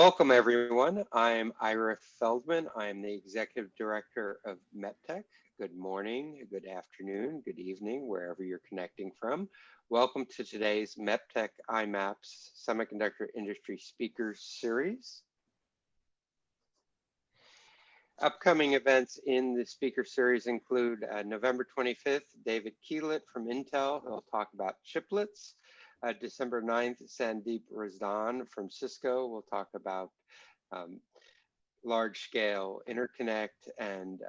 Welcome, everyone. I'm Ira Feldman. I'm the Executive Director of MEPTEC. Good morning, good afternoon, good evening, wherever you're connecting from. Welcome to today's MEPTEC IMAPS Semiconductor Industry Speakers Series. Upcoming events in the speaker series include November 25th, David Keelet from Intel. He'll talk about chiplets. December 9th, Sandeep Razdan from Cisco will talk about large-scale interconnect and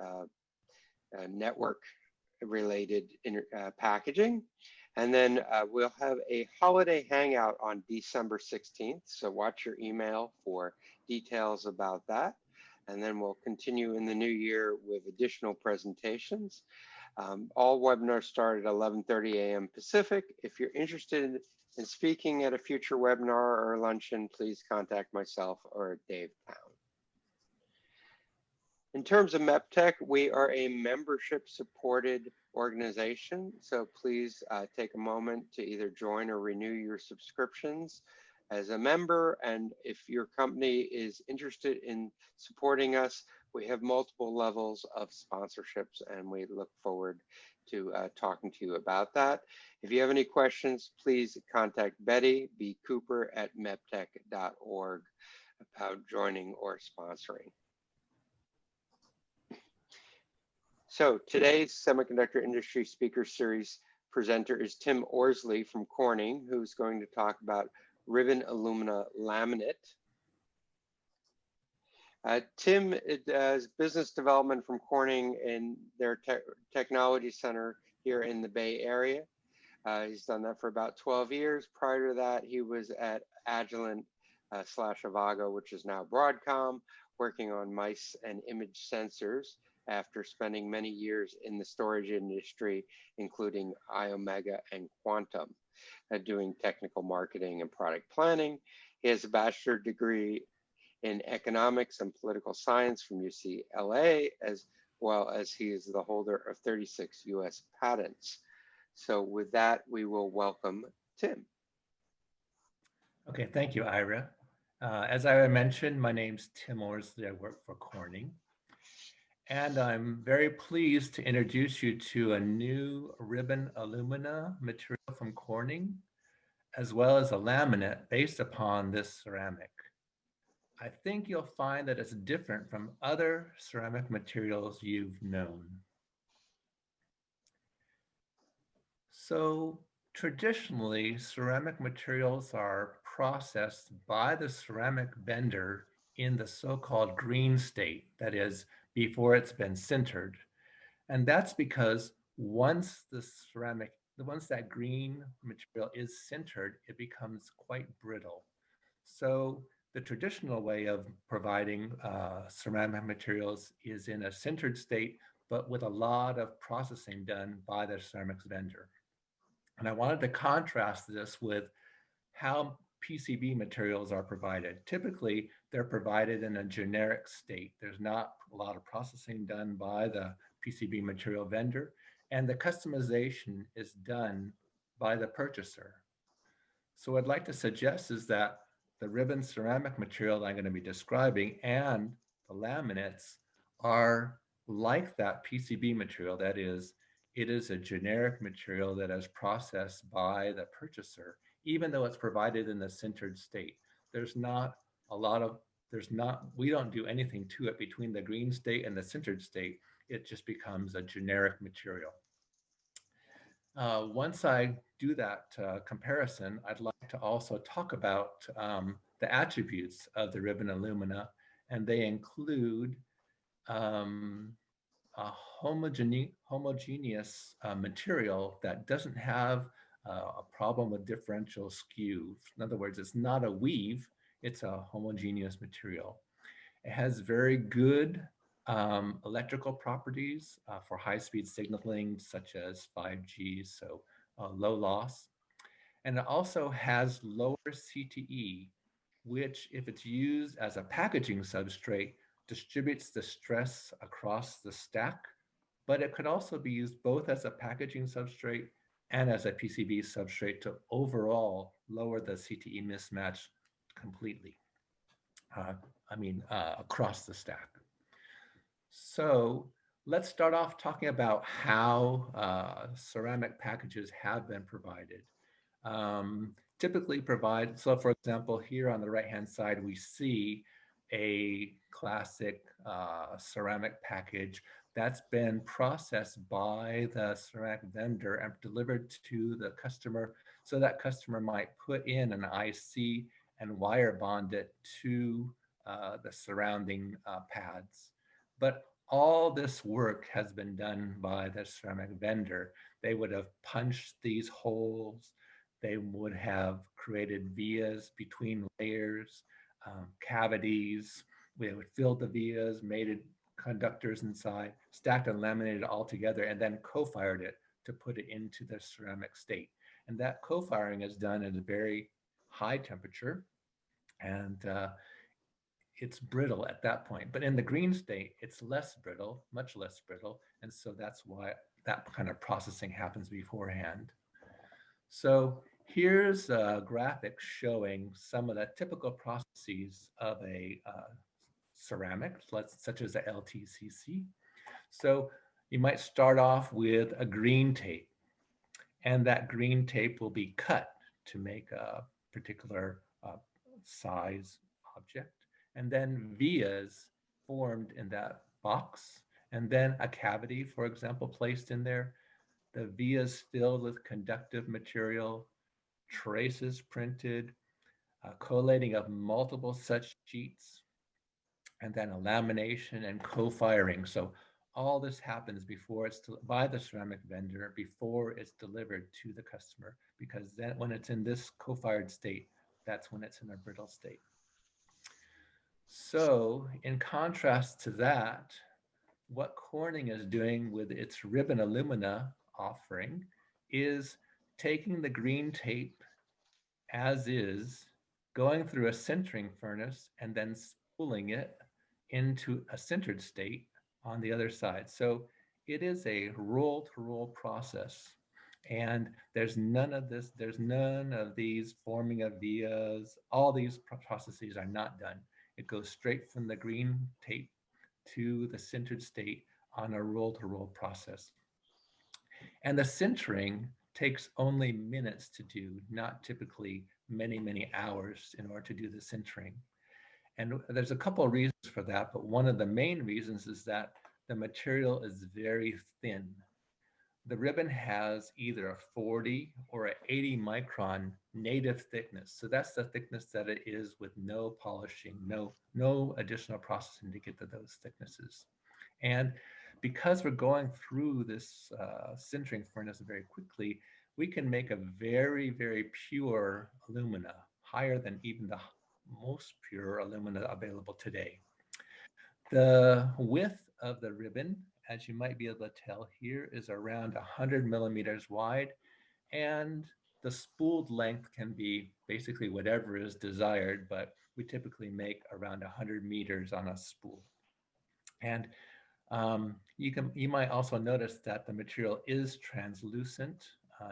network-related packaging. And then we'll have a holiday hangout on December 16th, so watch your email for details about that. And then we'll continue in the new year with additional presentations. All webinars start at 11:30 a.m. Pacific. If you're interested in speaking at a future webinar or luncheon, please contact myself or Dave Town. In terms of MEPTEC, we are a membership-supported organization, so please take a moment to either join or renew your subscriptions as a member. And if your company is interested in supporting us, we have multiple levels of sponsorships, and we look forward to talking to you about that. If you have any questions, please contact Betty B. Cooper at meptec.org about joining or sponsoring. So today's Semiconductor Industry Speaker Series presenter is Tim Orsley from Corning, who's going to talk about ribbon alumina laminate. Tim does business development from Corning in their technology center here in the Bay Area. He's done that for about 12 years. Prior to that, he was at Agilent / Avago, which is now Broadcom, working on mice and image sensors after spending many years in the storage industry, including iOmega and Quantum, doing technical marketing and product planning. He has a bachelor's degree in economics and political science from UCLA, as well as he is the holder of 36 US patents. So with that, we will welcome Tim. Okay, thank you, Ira. As Ira mentioned, my name's Tim Orsley. I work for Corning. And I'm very pleased to introduce you to a new ribbon alumina material from Corning, as well as a laminate based upon this ceramic. I think you'll find that it's different from other ceramic materials you've known. So traditionally, ceramic materials are processed by the ceramic bender in the so-called green state, that is, before it's been sintered. And that's because once that green material is sintered, it becomes quite brittle. So the traditional way of providing ceramic materials is in a sintered state, but with a lot of processing done by the ceramics vendor. And I wanted to contrast this with how PCB materials are provided. Typically, they're provided in a generic state. There's not a lot of processing done by the PCB material vendor, and the customization is done by the purchaser. So what I'd like to suggest is that the ribbon ceramic material I'm going to be describing and the laminates are like that PCB material. That is, it is a generic material that is processed by the purchaser, even though it's provided in the sintered state. We don't do anything to it between the green state and the sintered state. It just becomes a generic material. Once I do that comparison, I'd like to also talk about the attributes of the ribbon alumina, and they include a homogeneous material that doesn't have a problem with differential skew. In other words, it's not a weave, it's a homogeneous material. It has very good electrical properties for high-speed signaling, such as 5G, so low loss. And it also has lower CTE, which, if it's used as a packaging substrate, distributes the stress across the stack, but it could also be used both as a packaging substrate and as a PCB substrate to overall lower the CTE mismatch completely. uh, across the stack. So let's start off talking about how ceramic packages have been provided. Typically provide, so for example, here on the right-hand side, we see a classic ceramic package that's been processed by the ceramic vendor and delivered to the customer, so that customer might put in an IC and wire bond it to the surrounding pads. But all this work has been done by the ceramic vendor. They would have punched these holes. They would have created vias between layers, cavities. We would fill the vias, made it conductors inside, stacked and laminated all together, and then co-fired it to put it into the ceramic state. And that co-firing is done at a very high temperature, and it's brittle at that point. But in the green state, it's less brittle, much less brittle. And so that's why that kind of processing happens beforehand. So here's a graphic showing some of the typical processes of a ceramic, such as the LTCC. So you might start off with a green tape, and that green tape will be cut to make a particular size object, and then vias formed in that box, and then a cavity, for example, placed in there. The vias filled with conductive material, traces printed, collating of multiple such sheets, and then a lamination and co-firing. So all this happens before it's by the ceramic vendor before it's delivered to the customer, because then when it's in this co-fired state, that's when it's in a brittle state. So in contrast to that, what Corning is doing with its ribbon alumina offering is taking the green tape as is, going through a sintering furnace, and then spooling it into a sintered state on the other side. So it is a roll to roll process. And there's none of this, there's none of these forming of vias. All these processes are not done. It goes straight from the green tape to the sintered state on a roll to roll process. And the sintering takes only minutes to do, not typically many, many hours in order to do the sintering. And there's a couple of reasons for that, but one of the main reasons is that the material is very thin. The ribbon has either a 40 or an 80 micron native thickness. So that's the thickness that it is with no polishing, no additional processing to get to those thicknesses. And because we're going through this sintering furnace very quickly, we can make a very, very pure alumina, higher than even the most pure alumina available today. The width of the ribbon, as you might be able to tell here, is around 100 millimeters wide, and the spooled length can be basically whatever is desired, but we typically make around 100 meters on a spool. And you might also notice that the material is translucent,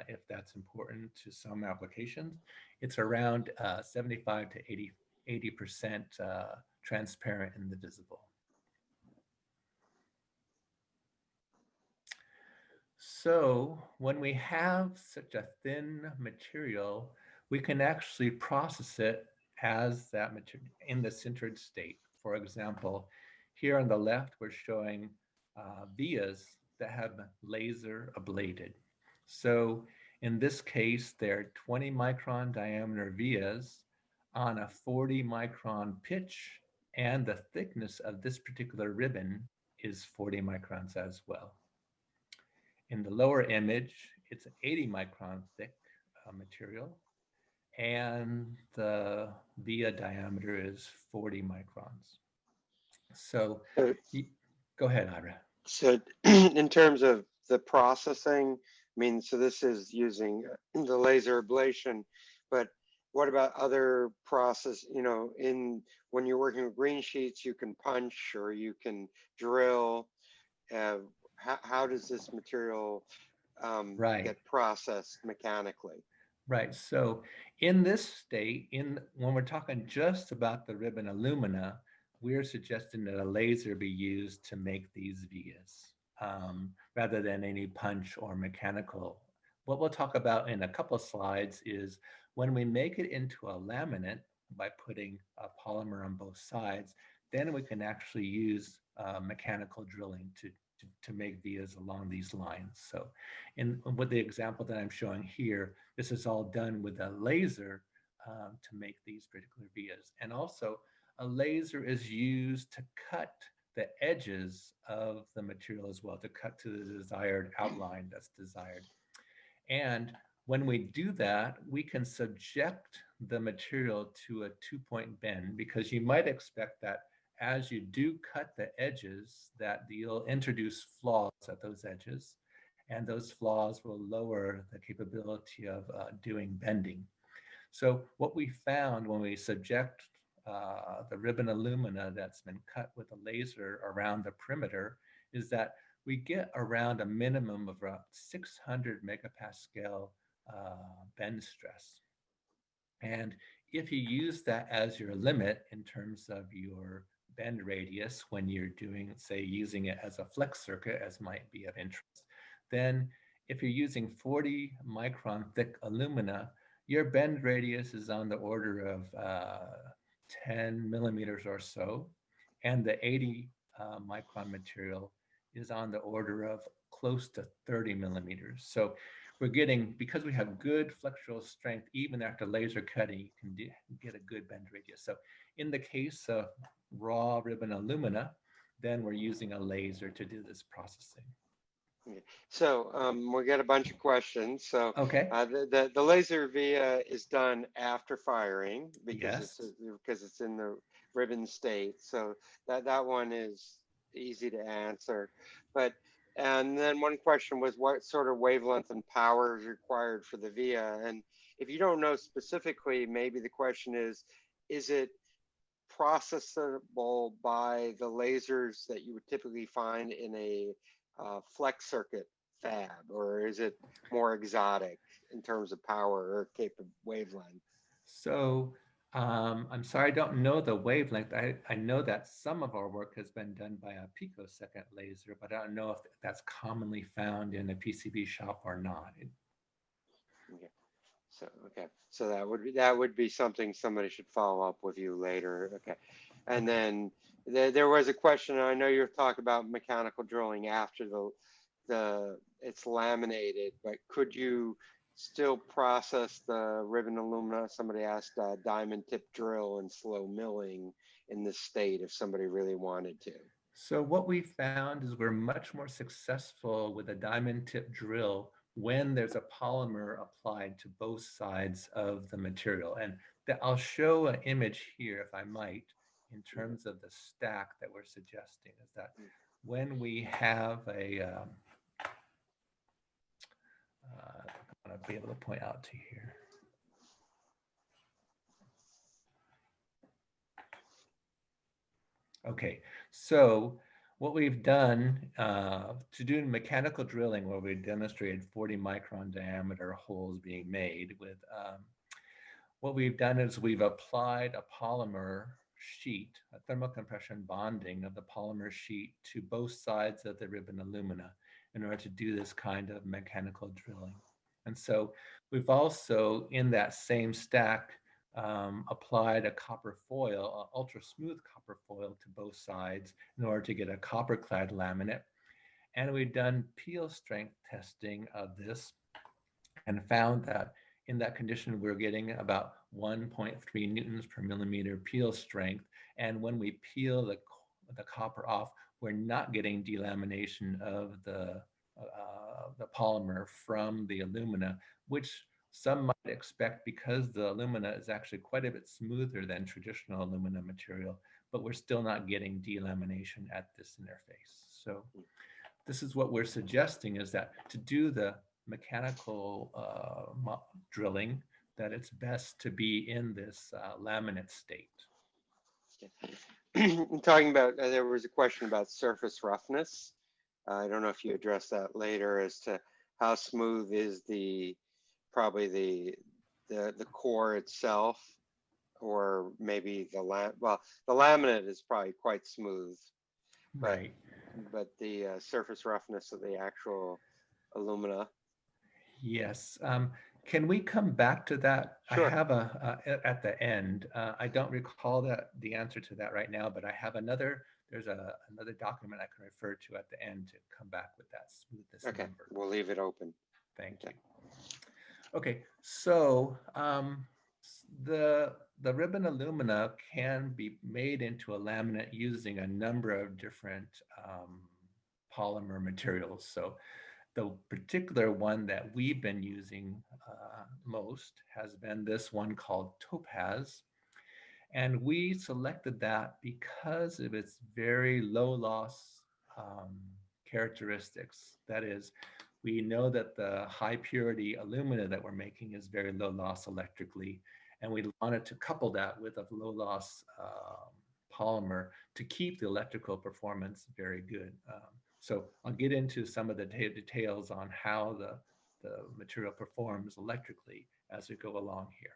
if that's important to some applications. It's around 75 to 80% transparent in the visible. So when we have such a thin material, we can actually process it as that material in the sintered state. For example, here on the left, we're showing vias that have been laser ablated. So in this case, they're 20 micron diameter vias on a 40 micron pitch, and the thickness of this particular ribbon is 40 microns as well. In the lower image, it's an 80 micron thick material, and the via diameter is 40 microns. So So, go ahead, Ira. so in terms of the processing, I mean, so this is using the laser ablation, but what about other process, you know, in when you're working with green sheets, you can punch or you can drill. How does this material Right. get processed mechanically? Right. So in this state, when we're talking just about the ribbon alumina, we're suggesting that a laser be used to make these vias rather than any punch or mechanical. What we'll talk about in a couple of slides is when we make it into a laminate by putting a polymer on both sides, then we can actually use mechanical drilling to make vias along these lines. So with the example that I'm showing here, this is all done with a laser to make these particular vias. And also a laser is used to cut the edges of the material as well, to cut to the desired outline that's desired. And when we do that, we can subject the material to a 2-point bend, because you might expect that as you do cut the edges, that you'll introduce flaws at those edges, and those flaws will lower the capability of doing bending. So what we found when we subject the ribbon alumina that's been cut with a laser around the perimeter is that we get around a minimum of around 600 megapascal bend stress. And if you use that as your limit in terms of your bend radius when you're doing, say, using it as a flex circuit, as might be of interest, then if you're using 40 micron thick alumina, your bend radius is on the order of 10 millimeters or so, and the 80 micron material is on the order of close to 30 millimeters. So we're getting, because we have good flexural strength, even after laser cutting, you can get a good bend radius. So in the case of raw ribbon alumina, then we're using a laser to do this processing. Okay. So we get a bunch of questions. So Okay. The laser via is done after firing because it's in the ribbon state. So that one is easy to answer. And then one question was, what sort of wavelength and power is required for the via? And if you don't know specifically, maybe the question is it processable by the lasers that you would typically find in a flex circuit fab, or is it more exotic in terms of power or wavelength? So I'm sorry, I don't know the wavelength. I know that some of our work has been done by a picosecond laser, but I don't know if that's commonly found in a PCB shop or not. Okay. So that would be something somebody should follow up with you later. Okay. And then there was a question. I know you're talking about mechanical drilling after it's laminated, but could you still process the ribbon alumina? Somebody asked diamond tip drill and slow milling in this state if somebody really wanted to. So what we found is we're much more successful with a diamond tip drill when there's a polymer applied to both sides of the material. And I'll show an image here, if I might, in terms of the stack that we're suggesting, is that when we have I want to be able to point out to you here. Okay, so what we've done to do mechanical drilling, where we demonstrated 40 micron diameter holes being made with, what we've done is we've applied a polymer sheet, a thermocompression bonding of the polymer sheet to both sides of the ribbon alumina in order to do this kind of mechanical drilling. And so we've also, in that same stack, applied a copper foil, ultra smooth copper foil to both sides in order to get a copper clad laminate. And we've done peel strength testing of this and found that in that condition, we're getting about 1.3 newtons per millimeter peel strength. And when we peel the copper off, we're not getting delamination of the polymer from the alumina, which some might expect because the alumina is actually quite a bit smoother than traditional alumina material, but we're still not getting delamination at this interface. So this is what we're suggesting, is that to do the mechanical drilling, that it's best to be in this laminate state. Talking about, there was a question about surface roughness. I don't know if you addressed that later as to how smooth is probably the core itself, or maybe well, the laminate is probably quite smooth, but Right. the surface roughness of the actual alumina. Yes. Can we come back to that? I Sure. have at the end. I don't recall the answer to that right now, but I have there's another document I can refer to at the end to come back with that smoothness Okay, number. we'll leave it open. Thank Okay. you. Okay, so the ribbon alumina can be made into a laminate using a number of different polymer materials. So the particular one that we've been using most has been this one called Topaz. And we selected that because of its very low loss characteristics. That is, we know that the high purity alumina that we're making is very low loss electrically, and we wanted to couple that with a low loss polymer to keep the electrical performance very good. So I'll get into some of the details on how the material performs electrically as we go along here.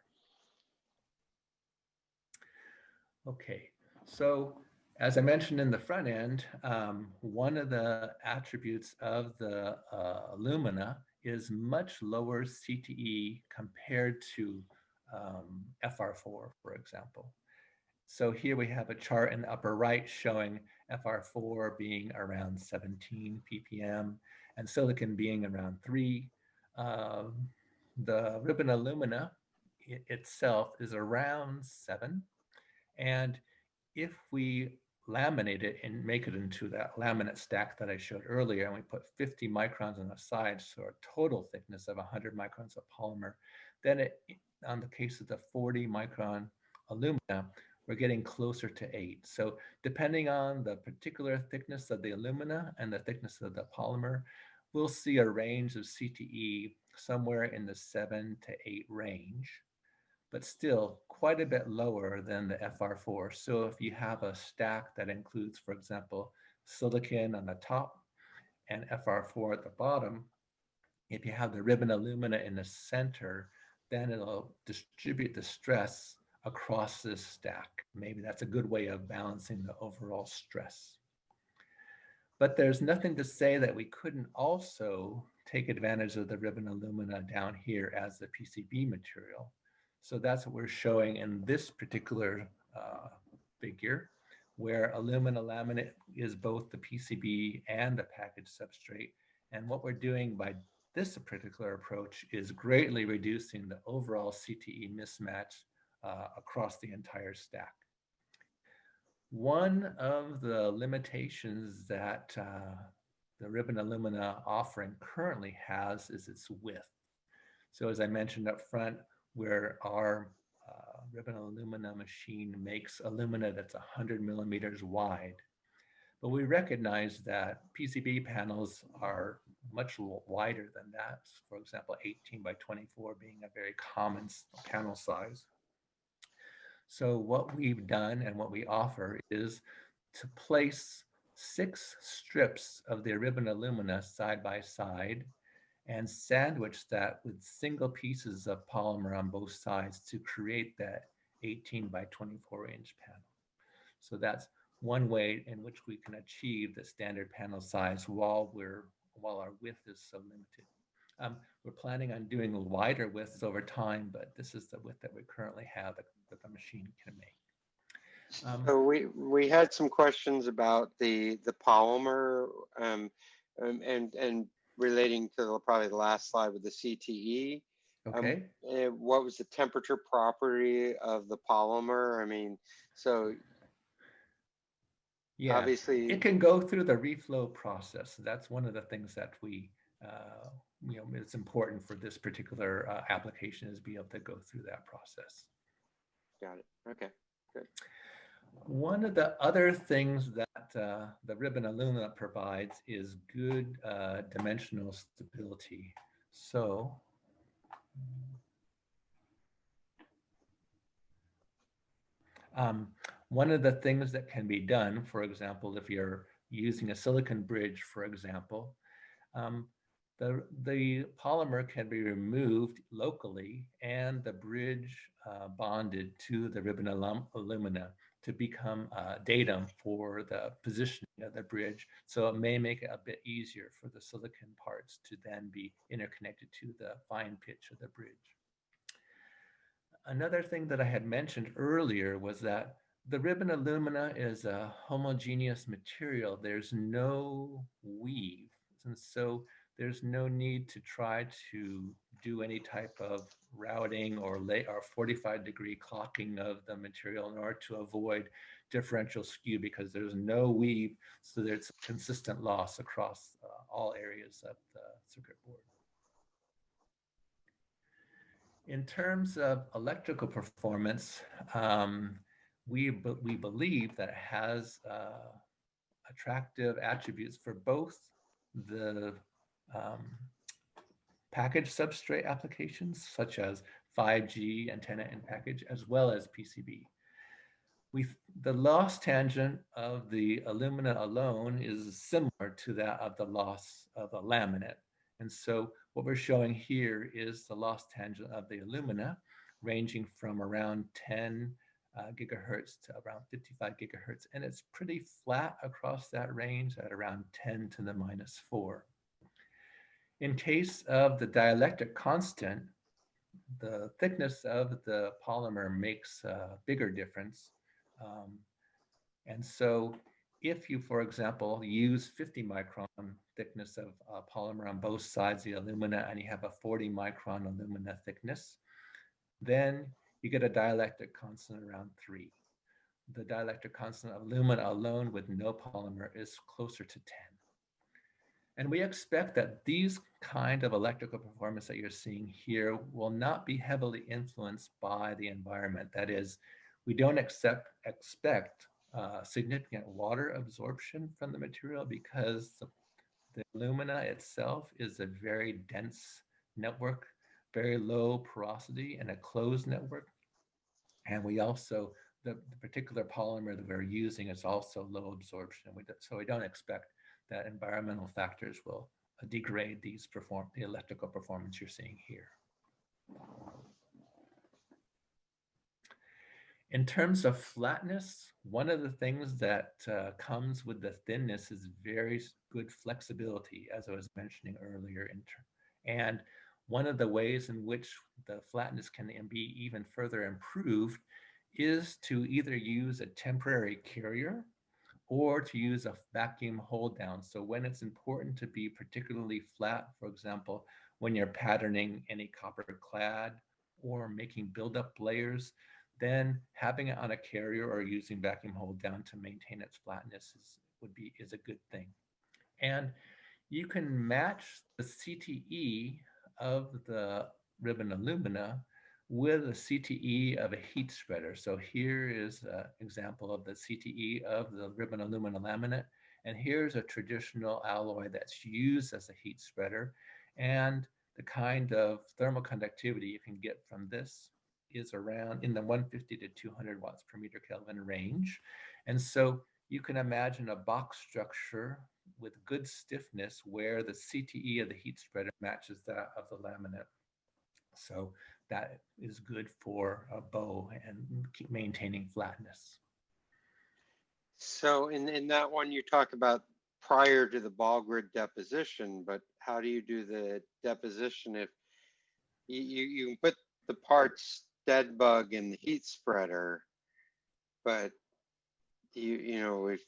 Okay, so as I mentioned in the front end, one of the attributes of the alumina is much lower CTE compared to FR4, for example. So here we have a chart in the upper right showing FR4 being around 17 ppm and silicon being around 3. The ribbon alumina itself is around 7. And if we laminate it and make it into that laminate stack that I showed earlier, and we put 50 microns on the sides, so a total thickness of 100 microns of polymer, then on the case of the 40 micron alumina, we're getting closer to 8. So depending on the particular thickness of the alumina and the thickness of the polymer, we'll see a range of CTE somewhere in the 7 to 8 range, but still quite a bit lower than the FR4. So if you have a stack that includes, for example, silicon on the top and FR4 at the bottom, if you have the ribbon alumina in the center, then it'll distribute the stress across this stack. Maybe that's a good way of balancing the overall stress. But there's nothing to say that we couldn't also take advantage of the ribbon alumina down here as the PCB material. So that's what we're showing in this particular figure, where alumina laminate is both the PCB and the package substrate. And what we're doing by this particular approach is greatly reducing the overall CTE mismatch across the entire stack. One of the limitations that the ribbon alumina offering currently has is its width. So as I mentioned up front, where our ribbon alumina machine makes alumina that's 100 millimeters wide. But we recognize that PCB panels are much wider than that. For example, 18 by 24 being a very common panel size. So what we've done and what we offer is to place 6 strips of the ribbon alumina side by side and sandwich that with single pieces of polymer on both sides to create that 18 by 24 inch panel. So that's one way in which we can achieve the standard panel size while our width is so limited. We're planning on doing wider widths over time, but this is the width that we currently have that the machine can make. So we had some questions about the polymer and relating to probably the last slide with the CTE. Okay. What was the temperature property of the polymer? I mean, so yeah, obviously it can go through the reflow process. That's one of the things that we, it's important for this particular application is be able to go through that process. Got it. Okay, good. One of the other things that the ribbon alumina provides is good dimensional stability. So one of the things that can be done, for example, if you're using a silicon bridge, for example, The polymer can be removed locally and the bridge bonded to the ribbon alumina to become datum for the positioning of the bridge. So it may make it a bit easier for the silicon parts to then be interconnected to the fine pitch of the bridge. Another thing that I had mentioned earlier was that the ribbon alumina is a homogeneous material. There's no weave. And so there's no need to try to do any type of routing or 45-degree clocking of the material in order to avoid differential skew because there's no weave. So there's consistent loss across all areas of the circuit board. In terms of electrical performance, we believe that it has attractive attributes for both the package substrate applications, such as 5G antenna in package, as well as PCB. The loss tangent of the alumina alone is similar to that of the loss of a laminate. And so what we're showing here is the loss tangent of the alumina ranging from around 10 gigahertz to around 55 gigahertz. And it's pretty flat across that range at around 10 to the minus 4. In case of the dielectric constant, the thickness of the polymer makes a bigger difference. And so if you, for example, use 50 micron thickness of polymer on both sides of the alumina and you have a 40 micron alumina thickness, then you get a dielectric constant around 3. The dielectric constant of alumina alone with no polymer is closer to 10. And we expect that these kind of electrical performance that you're seeing here will not be heavily influenced by the environment. That is, we don't expect significant water absorption from the material because the alumina itself is a very dense network, very low porosity and a closed network. And we also, the particular polymer that we're using is also low absorption. So we don't expect that environmental factors will degrade the electrical performance you're seeing here. In terms of flatness, one of the things that comes with the thinness is very good flexibility, as I was mentioning earlier. And one of the ways in which the flatness can be even further improved is to either use a temporary carrier or to use a vacuum hold down. So when it's important to be particularly flat, for example, when you're patterning any copper clad or making buildup layers, then having it on a carrier or using vacuum hold down to maintain its flatness is a good thing. And you can match the CTE of the ribbon alumina with a CTE of a heat spreader. So here is an example of the CTE of the ribbon alumina laminate. And here's a traditional alloy that's used as a heat spreader. And the kind of thermal conductivity you can get from this is around in the 150 to 200 watts per meter Kelvin range. And so you can imagine a box structure with good stiffness where the CTE of the heat spreader matches that of the laminate. So that is good for a bow and keep maintaining flatness. So in that one, you talk about prior to the ball grid deposition, but how do you do the deposition if you put the parts dead bug in the heat spreader, but if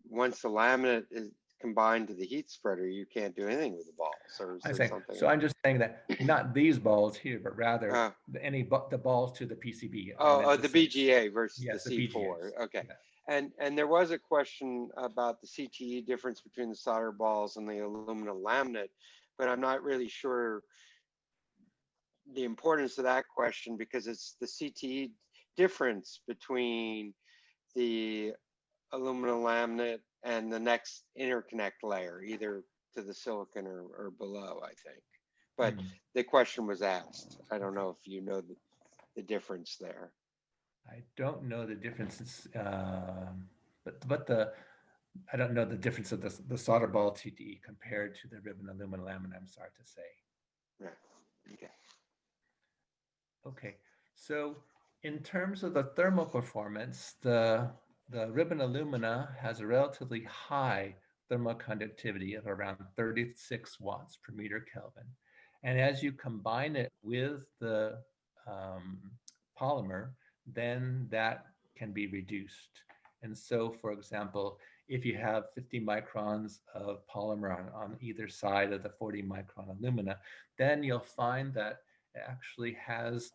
once the laminate is combined to the heat spreader, you can't do anything with the balls. Or is there something? So I'm just saying that not these balls here, but rather the balls to the PCB. The BGA versus yes, the C4. BGAs. Okay. Yeah. And there was a question about the CTE difference between the solder balls and the aluminum laminate, but I'm not really sure the importance of that question because it's the CTE difference between the aluminum laminate and the next interconnect layer, either to the silicon or below, I think. But the question was asked. I don't know if you know the difference there. I don't know the differences, but I don't know the difference of the solder ball TDE compared to the ribbon aluminum laminate, I'm sorry to say. Right. Okay. Okay, so in terms of the thermal performance, the ribbon alumina has a relatively high thermal conductivity of around 36 watts per meter Kelvin. And as you combine it with the um, polymer, then that can be reduced. And so, for example, if you have 50 microns of polymer on either side of the 40 micron alumina, then you'll find that it actually has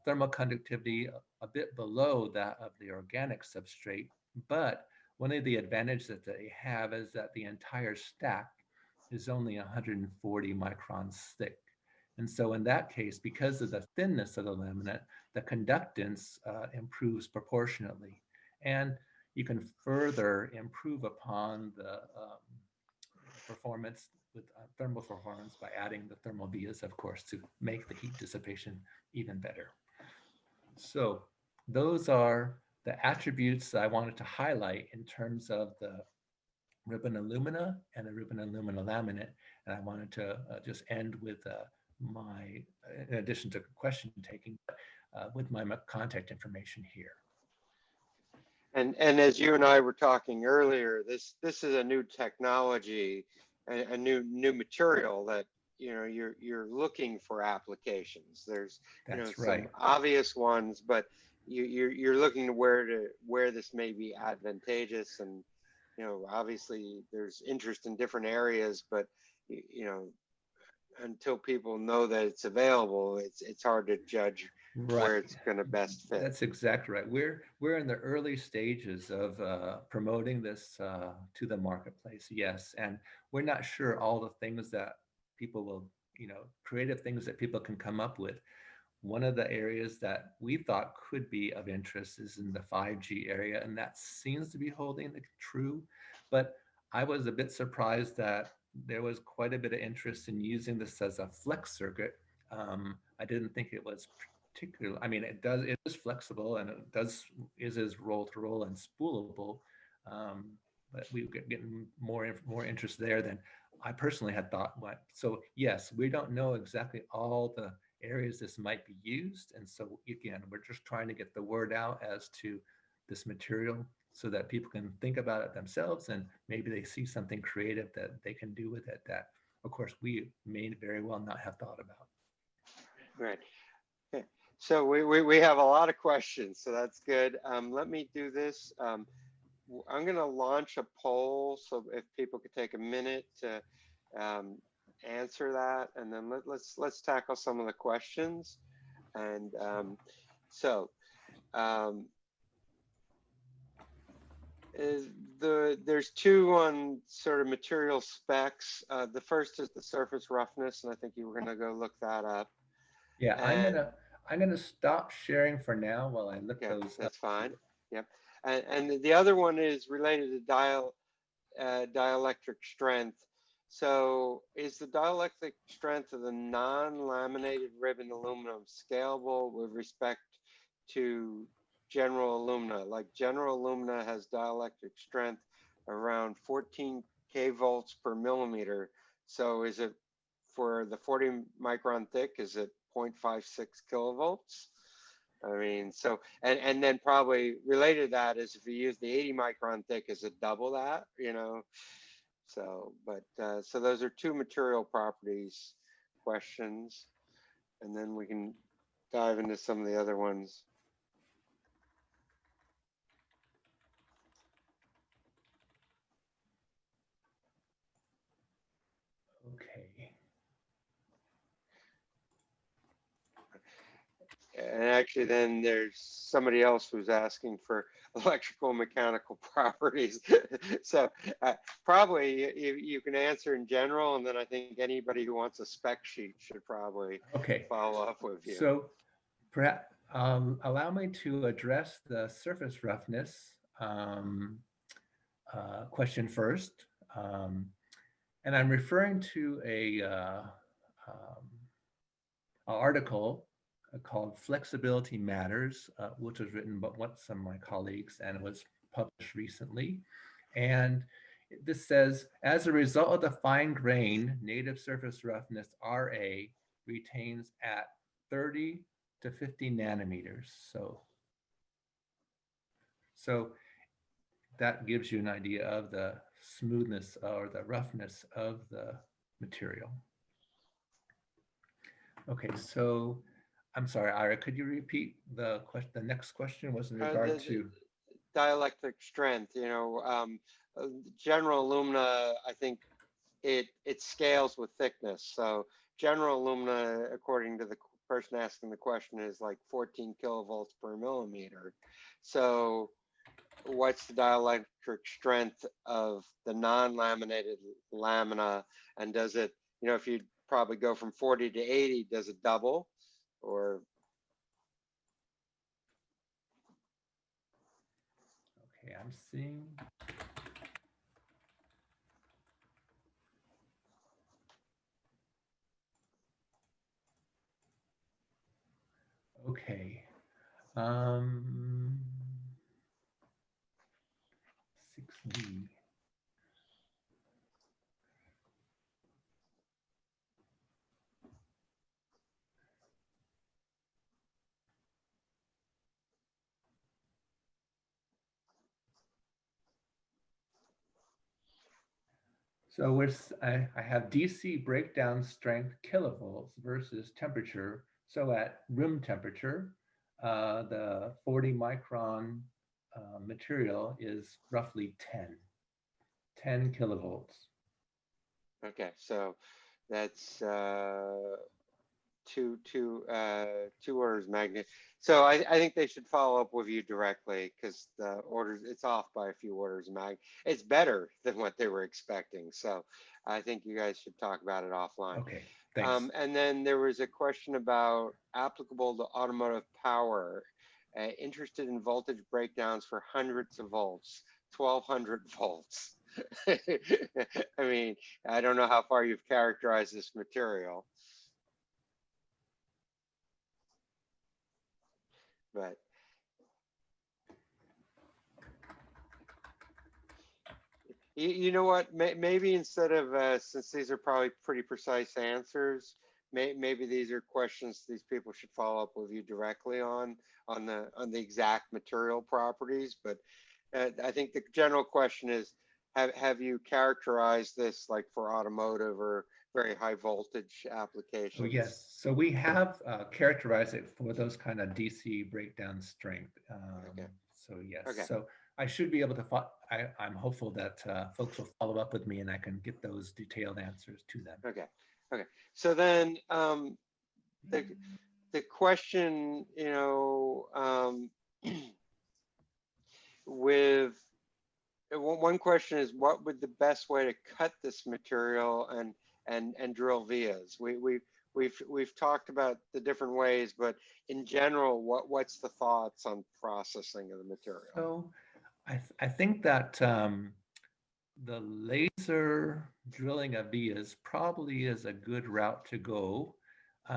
thermal conductivity a bit below that of the organic substrate. But one of the advantages that they have is that the entire stack is only 140 microns thick. And so in that case, because of the thinness of the laminate, the conductance improves proportionately. And you can further improve upon the performance with thermal performance by adding the thermal vias, of course, to make the heat dissipation even better. So those are the attributes I wanted to highlight in terms of the ribbon alumina and the ribbon alumina laminate. And I wanted to just end with in addition to question taking, with my contact information here. And as you and I were talking earlier, this is a new technology, a new material that you're looking for applications. There's That's some right. obvious ones, but you're looking to where this may be advantageous, and obviously there's interest in different areas, but until people know that it's available, it's hard to judge Right. where it's going to best fit. That's exactly right. We're in the early stages of promoting this to the marketplace. Yes, and we're not sure all the things that people will, creative things that people can come up with. One of the areas that we thought could be of interest is in the 5G area, and that seems to be holding true. But I was a bit surprised that there was quite a bit of interest in using this as a flex circuit. I didn't think it was particularly. I mean, it is flexible and is roll to roll and spoolable. Um, but we get getting more interest there than I personally had thought. What so yes, we don't know exactly all the areas this might be used. And so again, we're just trying to get the word out as to this material so that people can think about it themselves and maybe they see something creative that they can do with it that, of course, we may very well not have thought about. Right. Okay. So we have a lot of questions, so that's good. Let me do this. I'm going to launch a poll, so if people could take a minute to answer that, and then let's tackle some of the questions. And there's two on sort of material specs. The first is the surface roughness, and I think you were going to go look that up. Yeah, And I'm gonna stop sharing for now while I look yeah, those that's up. fine. Yep. And the other one is related to dielectric strength. So is the dielectric strength of the non-laminated ribbon aluminum scalable with respect to general alumina? Like general alumina has dielectric strength around 14 kV per millimeter. So is it for the 40 micron thick, is it 0.56 kilovolts? I mean, so, and then probably related to that is if you use the 80 micron thick, is it double that, So, but, so those are two material properties questions, and then we can dive into some of the other ones. Okay. And actually then there's somebody else who's asking for electrical and mechanical properties. So probably you can answer in general, and then I think anybody who wants a spec sheet should probably follow up with you. So perhaps allow me to address the surface roughness question first. And I'm referring to an article called Flexibility Matters, which was written by some of my colleagues and was published recently. And This says, as a result of the fine grain, native surface roughness RA retains at 30 to 50 nanometers. So that gives you an idea of the smoothness or the roughness of the material. Okay, so I'm sorry, Ira, could you repeat the question? The next question was in regard to dielectric strength. General alumina, I think it scales with thickness. So general alumina, according to the person asking the question, is like 14 kilovolts per millimeter. So what's the dielectric strength of the non-laminated lamina, and does it, if you probably go from 40 to 80, does it double? Or okay, I'm seeing. Okay. 6B. So I have DC breakdown strength kilovolts versus temperature. So at room temperature, the 40 micron material is roughly 10 kilovolts. okay, so that's two orders of magnitude. So I think they should follow up with you directly, because the orders, it's off by a few orders of magnitude. It's better than what they were expecting. So I think you guys should talk about it offline. Okay, thanks. And then there was a question about applicable to automotive power. Interested in voltage breakdowns for hundreds of volts, 1200 volts. I mean, I don't know how far you've characterized this material, but you know what? Maybe instead of since these are probably pretty precise answers, maybe these are questions these people should follow up with you directly on the exact material properties. But I think the general question is, have you characterized this like for automotive or very high voltage applications? Oh, yes. So we have characterized it for those kind of DC breakdown strength. Okay. So yes. Okay. So I should be able to. I'm hopeful that folks will follow up with me and I can get those detailed answers to them. Okay. Okay. So then the question, with one question is, what would the best way to cut this material and drill vias? We've talked about the different ways, but in general, what's the thoughts on processing of the material? So I think that the laser drilling of vias probably is a good route to go.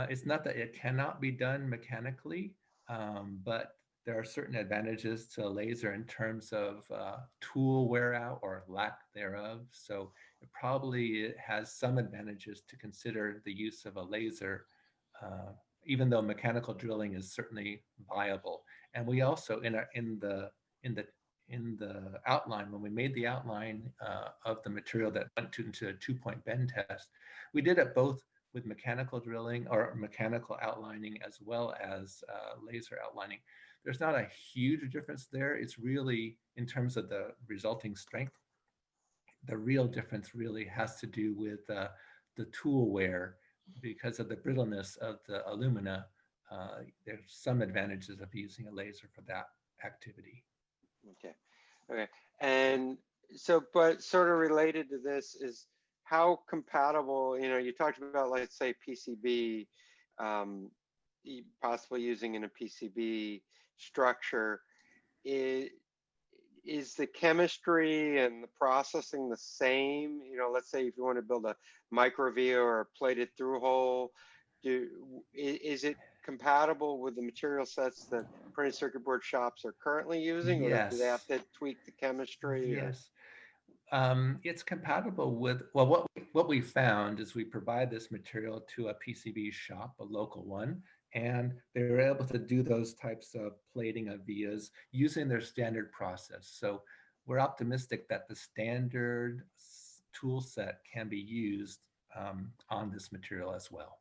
It's not that it cannot be done mechanically, but there are certain advantages to laser in terms of tool wear out or lack thereof. So it probably has some advantages to consider the use of a laser, even though mechanical drilling is certainly viable. And we also in the outline, when we made the outline of the material that went into a 2-point bend test, we did it both with mechanical drilling or mechanical outlining as well as laser outlining. There's not a huge difference there. It's really, in terms of the resulting strength, the real difference really has to do with the tool wear. Because of the brittleness of the alumina, there's some advantages of using a laser for that activity. Okay. Okay. And so, but sort of related to this is how compatible, you talked about, let's say, PCB, possibly using in a PCB structure. Is the chemistry and the processing the same? Let's say if you want to build a micro via or a plated through hole, is it compatible with the material sets that printed circuit board shops are currently using, or do they have Yes. to tweak the chemistry? Yes. It's compatible with, well, what we found is we provide this material to a PCB shop, a local one, and they were able to do those types of plating of vias using their standard process. So we're optimistic that the standard tool set can be used on this material as well.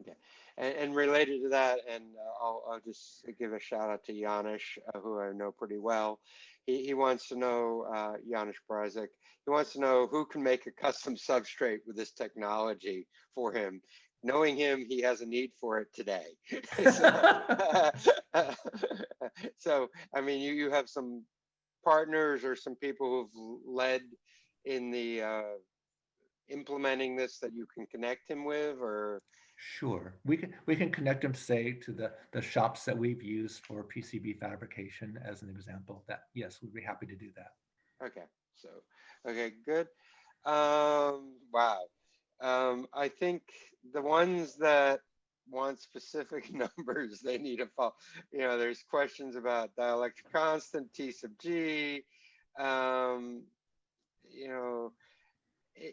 Okay. And related to that, and I'll just give a shout out to Janusz, who I know pretty well. He wants to know, Janusz Brazik, he wants to know who can make a custom substrate with this technology for him. Knowing him, he has a need for it today. So, I mean, you have some partners or some people who've led in the implementing this that you can connect him with, or? Sure. We can connect them, say, to the shops that we've used for PCB fabrication as an example. That, yes, we'd be happy to do that. Okay, so, okay, good. Wow. I think the ones that want specific numbers, they need to follow. You know, there's questions about dielectric constant, T sub G. You know,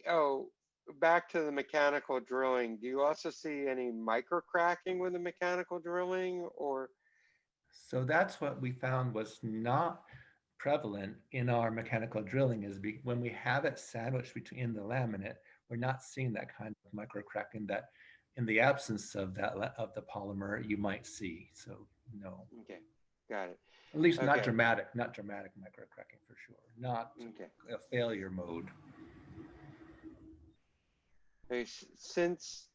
oh, back to the mechanical drilling. Do you also see any micro cracking with the mechanical drilling, or? So that's what we found was not prevalent in our mechanical drilling is when we have it sandwiched between the laminate, we're not seeing that kind of micro cracking that in the absence of that of the polymer you might see. So no. Okay, got it. At least not Okay. dramatic micro cracking for sure. Not Okay. a failure mode. Okay, since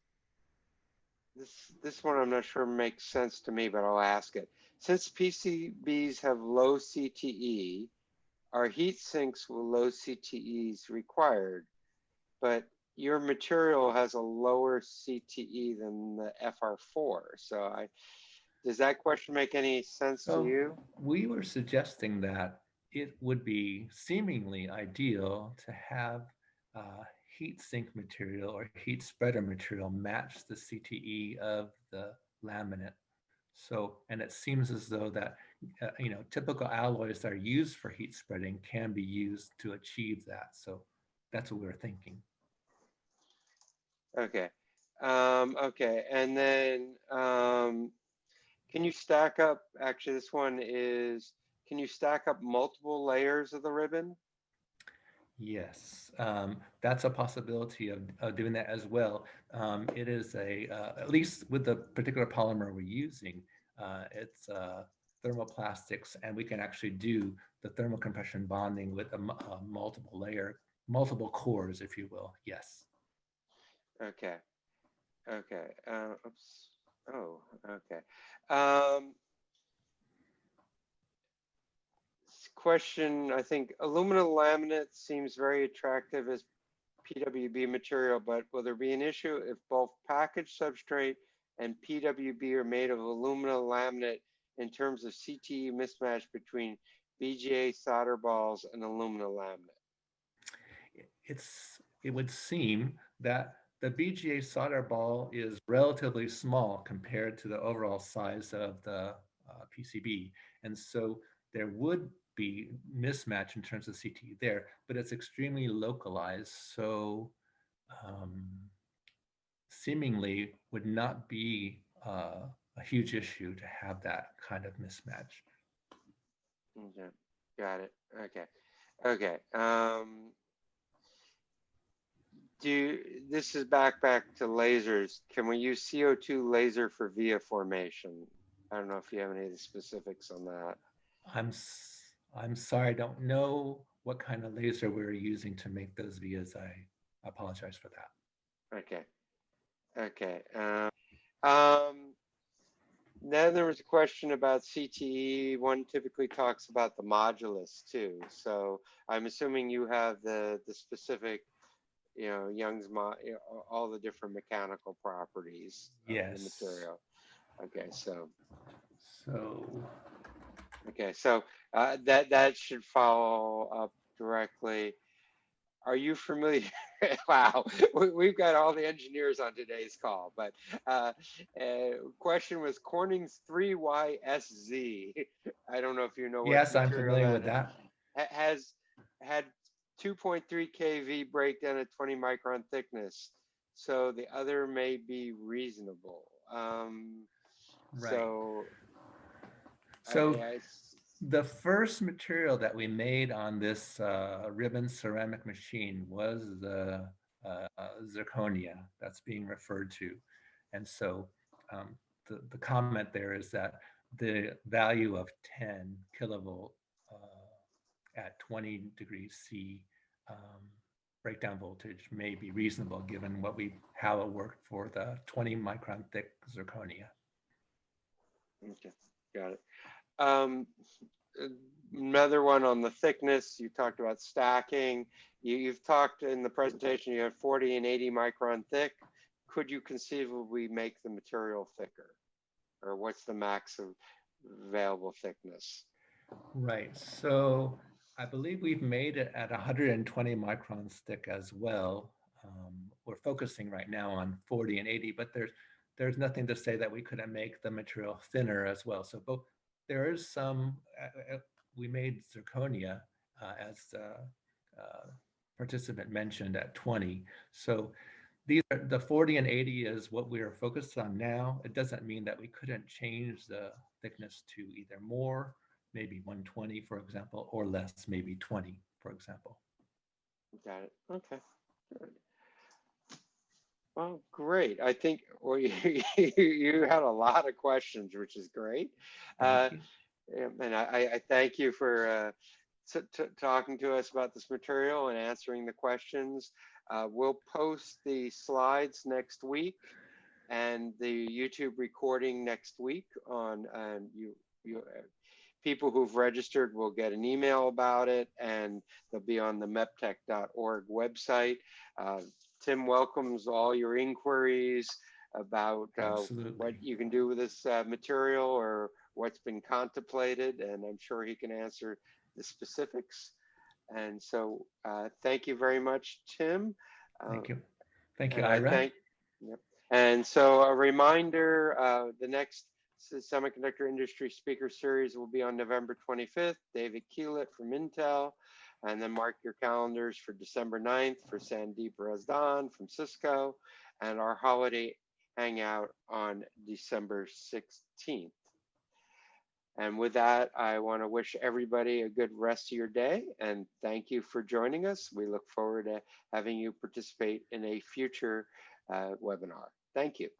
this one I'm not sure makes sense to me, but I'll ask it. Since PCBs have low CTE, are heat sinks with low CTEs required? But your material has a lower CTE than the FR4. So does that question make any sense to So you? we were suggesting that it would be seemingly ideal to have heat sink material or heat spreader material match the CTE of the laminate. So, and it seems as though that, typical alloys that are used for heat spreading can be used to achieve that. So that's what we were thinking. Okay. Okay. And then can you stack up, actually, this one is, can you stack up multiple layers of the ribbon? Yes, that's a possibility of doing that as well. It is at least with the particular polymer we're using, it's thermoplastics, and we can actually do the thermal compression bonding with a multiple cores, if you will. Yes. Okay. Okay. Oops. Oh, okay. Um, Question, I think alumina laminate seems very attractive as PWB material, but will there be an issue if both package substrate and PWB are made of alumina laminate in terms of CTE mismatch between BGA solder balls and alumina laminate? It would seem that the BGA solder ball is relatively small compared to the overall size of the PCB. And so there would be mismatch in terms of CTE there, but it's extremely localized. So seemingly would not be a huge issue to have that kind of mismatch. Okay, got it. Okay, okay. This is back to lasers. Can we use CO2 laser for via formation? I don't know if you have any of the specifics on that. I'm sorry, I don't know what kind of laser we're using to make those vias. I apologize for that. Okay, okay. Then there was a question about CTE. One typically talks about the modulus too. So I'm assuming you have the specific, Young's all the different mechanical properties of the Yes. material. Okay, so that should follow up directly. Are you familiar? Wow, we've got all the engineers on today's call, but question was Corning's 3YSZ. I don't know if you know what yes, I'm material familiar that with that. has had 2.3 kV breakdown at 20 micron thickness. So the other may be reasonable. Right. So, So the first material that we made on this ribbon ceramic machine was the zirconia that's being referred to. And so the comment there is that the value of 10 kilovolt at 20 degrees C breakdown voltage may be reasonable given how it worked for the 20 micron thick zirconia. Okay, got it. Another one on the thickness, you talked about stacking. You've talked in the presentation, you have 40 and 80 micron thick. Could you conceivably make the material thicker? Or what's the max of available thickness? Right, so I believe we've made it at 120 microns thick as well. We're focusing right now on 40 and 80, but there's nothing to say that we couldn't make the material thinner as well. So both, there is some, we made zirconia as the participant mentioned at 20. So these are the 40 and 80 is what we are focused on now. It doesn't mean that we couldn't change the thickness to either more, maybe 120, for example, or less, maybe 20, for example. Got it. Okay. Good. Well, great. I think you had a lot of questions, which is great. And I thank you for talking to us about this material and answering the questions. We'll post the slides next week and the YouTube recording next week on, people who've registered will get an email about it, and they'll be on the MEPTEC.org website. Tim welcomes all your inquiries about what you can do with this material or what's been contemplated, and I'm sure he can answer the specifics. And so thank you very much, Tim. Thank you. Thank you, Ira. Yep. And so a reminder, the next Semiconductor Industry Speaker Series will be on November 25th, David Keelet from Intel, and then mark your calendars for December 9th for Sandeep Razdan from Cisco, and our holiday hangout on December 16th. And with that, I want to wish everybody a good rest of your day, and thank you for joining us. We look forward to having you participate in a future webinar. Thank you.